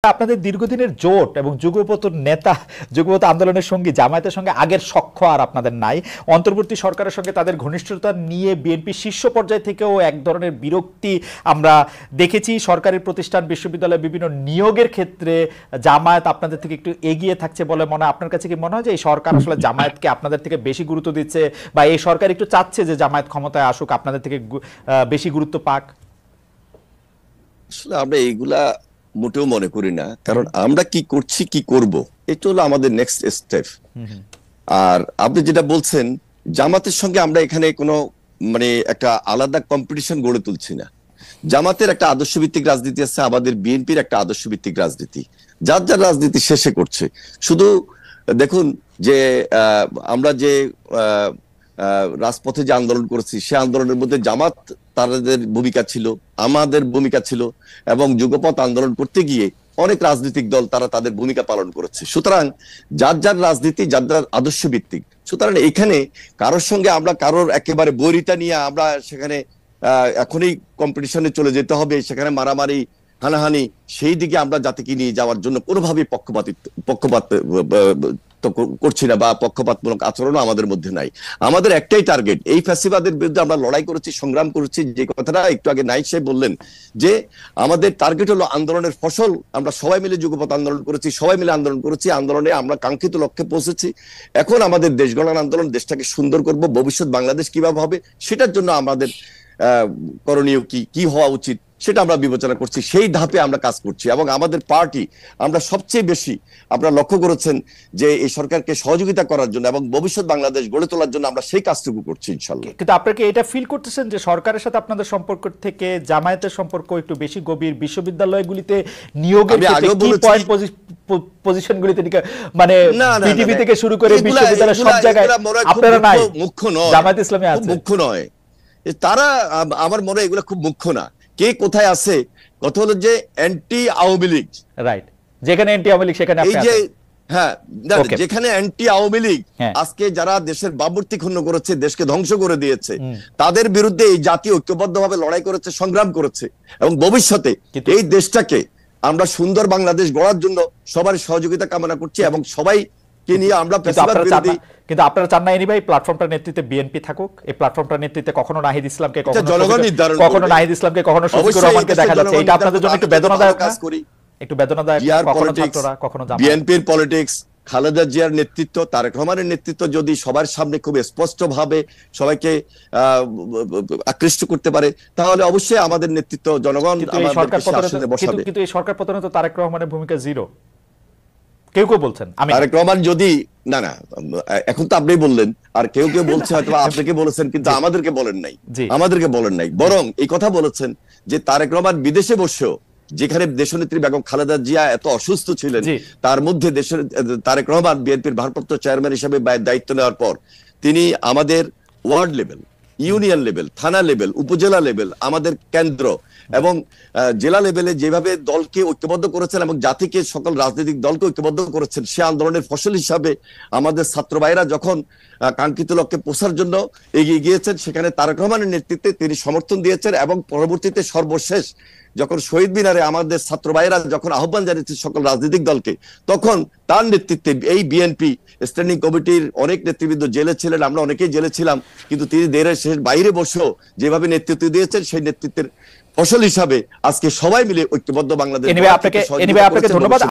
আপনাদের দীর্ঘদিনের জোট এবং যুগপৎ নেতা যুগপৎ আন্দোলনের সঙ্গে জামায়াতের সঙ্গে আগের সখ্য আর আপনাদের নাই। অন্তর্বর্তী সরকারের সঙ্গে তাদের ঘনিষ্ঠতা নিয়ে বিএনপি শীর্ষ পর্যায় থেকেও এক ধরনের বিরক্তি আমরা দেখেছি। সরকারি প্রতিষ্ঠান বিশ্ববিদ্যালয়ে বিভিন্ন নিয়োগের ক্ষেত্রে জামায়াত আপনাদের থেকে একটু এগিয়ে থাকছে বলে মনে হয়। আপনার কাছে কি মনে হয় যে এই সরকার আসলে জামায়াতকে আপনাদের থেকে বেশি গুরুত্ব দিচ্ছে, বা এই সরকার একটু চাচ্ছে যে জামায়াত ক্ষমতায় আসুক, আপনাদের থেকে বেশি গুরুত্ব পাক? আসলে আমরা এইগুলা মোটেও মনে করি না, কারণ আমরা কি করছি কি করব এটা হলো আমাদের নেক্সট স্টেপ। আর আপনি যেটা বলছেন জামাতের সঙ্গে আমরা এখানে কোনো একটা আলাদা কম্পিটিশন গড়ে তুলছি না। জামাতের একটা আদর্শ ভিত্তিক রাজনীতি আছে, আমাদের বিএনপির একটা আদর্শ ভিত্তিক রাজনীতি, যার যার রাজনীতি শেষে করছে। শুধু দেখুন যে আমরা যে রাজপথে যে আন্দোলন করেছি সে আন্দোলনের মধ্যে জামাত তাদের ভূমিকা ছিল, আমাদের ভূমিকা ছিল, এবং যুগপৎ আন্দোলন করতে গিয়ে অনেক রাজনৈতিক দল তারা তাদের ভূমিকা পালন করেছে। সুতরাং যার যার রাজনীতি যার যার আদর্শ ভিত্তিক। সুতরাং এখানে কারোর সঙ্গে আমরা কারোর একেবারে বৈরিতা নিয়ে আমরা সেখানে এখনই কম্পিটিশনে চলে যেতে হবে, সেখানে মারামারি হানাহানি সেই দিকে আমরা জাতিকে নিয়ে যাওয়ার জন্য কোনোভাবেই পক্ষপাত করছি না, বা পক্ষপাতমূলক আচরণও আমাদের মধ্যে নাই। আমাদের একটাই টার্গেট, এই ফ্যাসিবাদের বিরুদ্ধে আমরা লড়াই করেছি, সংগ্রাম করেছি। যে কথাটা একটু আগে নাইক সাহেব বললেন যে আমাদের টার্গেট হলো আন্দোলনের ফসল। আমরা সবাই মিলে যুগপৎ আন্দোলন করেছি, সবাই মিলে আন্দোলন করেছি, আন্দোলনে আমরা কাঙ্ক্ষিত লক্ষ্যে পৌঁছেছি। এখন আমাদের দেশ গঠন আন্দোলন, দেশটাকে সুন্দর করব, ভবিষ্যৎ বাংলাদেশ কিভাবে হবে সেটার জন্য আমাদের করণীয় কি হওয়া উচিত সেটা আমরা বিবেচনা করছি, সেই ধাপে আমরা কাজ করছি। এবং আমাদের পার্টি আমরা সবচেয়ে বেশি, আপনারা লক্ষ্য করেছেন যে এই সরকারকে সহযোগিতা করার জন্য এবং ভবিষ্যৎ বাংলাদেশ গড়ে তোলার জন্য আমরা সেই কাজটুকু করছি ইনশাআল্লাহ। কিন্তু আপনারা কি এটা ফিল করতেছেন যে সরকারের সাথে আপনাদের সম্পর্ক থেকে জামায়াতের সম্পর্ক একটু বেশি গভীর? বিশ্ববিদ্যালয়গুলিতে নিয়োগের ক্ষেত্রে কি পয়েন্ট পজিশনগুলিতে মানে পিটিভি থেকে শুরু করে বিশ্ববিদ্যালয় সব জায়গায় আপনারা নাই, মুখ্য নয়, জামায়াত ইসলামী আছে, মুখ্য নয় তারা। আমার মনে হয় এগুলো খুব মুখ্য না, কে কোথায় আছে। কথা হলো যে অ্যান্টি আওয়ামী লীগ, রাইট, যেখানে অ্যান্টি আওয়ামী লীগ সেখানে এই যে হ্যাঁ যেখানে অ্যান্টি আওয়ামী লীগ আজকে যারা দেশের বাবুর্তি ক্ষুণ্ণ করেছে, দেশকে ধ্বংস করে দিয়েছে, তাদের বিরুদ্ধে এই জাতি ঐক্যবদ্ধভাবে লড়াই করেছে, সংগ্রাম করেছে, এবং ভবিষ্যতে এই দেশটাকে আমরা সুন্দর বাংলাদেশ গড়ার জন্য সবার সহযোগিতা কামনা করছি এবং সবাই নিয়ে আমরা। কিন্তু আপনারা চান না এনিভাই প্ল্যাটফর্মটার নেতৃত্বে বিএনপি থাকুক? এই প্ল্যাটফর্মটার নেতৃত্বে কখনো নাহিদ ইসলামকে, কখনো নাহিদ ইসলামকে, কখনো শফিকুর রহমানকে দেখা যাচ্ছে। এটা আপনাদের জন্য একটু বেদনাদায়ক কাজ করি, একটু বেদনাদায়ক। কখনো ছাত্ররা, কখনো জামায়াত। বিএনপির পলিটিক্স, খালেদা জিয়ার নেতৃত্ব, তারেক রহমানের নেতৃত্ব যদি সবার সামনে খুব স্পষ্টভাবে সবাইকে আকৃষ্ট করতে পারে তাহলে অবশ্যই আমাদের নেতৃত্ব জনগণ বসাবে। কিন্তু এই সরকার পতনে তো তারেক রহমানের ভূমিকা জিরো, কেউ কেউ বলছেন। তারেক রহমান যদি না এখন তো আপনি বললেন, আর কেউ কেউ বলছে হয়তো আপনাকে বলেছেন, কিন্তু আমাদেরকে বলেন নাই। বরং এই কথা বলেছেন যে তারেক রহমান বিদেশে বসেও, যেখানে দেশনেত্রী বেগম খালেদা জিয়া এত অসুস্থ ছিলেন, তার মধ্যে দেশের তারেক রহমান বিএনপির ভারপ্রাপ্ত চেয়ারম্যান হিসেবে দায়িত্ব নেওয়ার পর তিনি আমাদের ওয়ার্ড লেভেল, ইউনিয়ন লেভেল, থানা লেভেল, উপজেলা লেভেল, আমাদের কেন্দ্র এবং জেলা লেভেলে যেভাবে দলকে ঐক্যবদ্ধ করেছেন এবং জাতিকে, সকল রাজনৈতিক দলকে ঐক্যবদ্ধ করেছেন, সে আন্দোলনের ফসল হিসাবে আমাদের ছাত্র ভাইরা যখন কাঙ্ক্ষিত লক্ষ্যে পৌঁছার জন্য এগিয়ে গিয়েছেন, সেখানে তারেক রহমানের নেতৃত্বে তিনি সমর্থন দিয়েছেন। এবং পরবর্তীতে সর্বশেষ যখন শহীদ মিনারে আমাদের ছাত্র ভাইরা যখন আহ্বান জানিয়েছে সকল রাজনৈতিক দলকে, তখন তার নেতৃত্বে এই বিএনপি স্ট্যান্ডিং কমিটির অনেক নেতৃবৃন্দ জেলে ছিলেন, আমরা অনেকেই জেলে ছিলাম, কিন্তু তিনি দেশের বাইরে বসেও যেভাবে নেতৃত্ব দিয়েছেন, সেই নেতৃত্বের ফসল হিসাবে আজকে সবাই মিলে ঐক্যবদ্ধ বাংলাদেশ। আপনাকে ধন্যবাদ।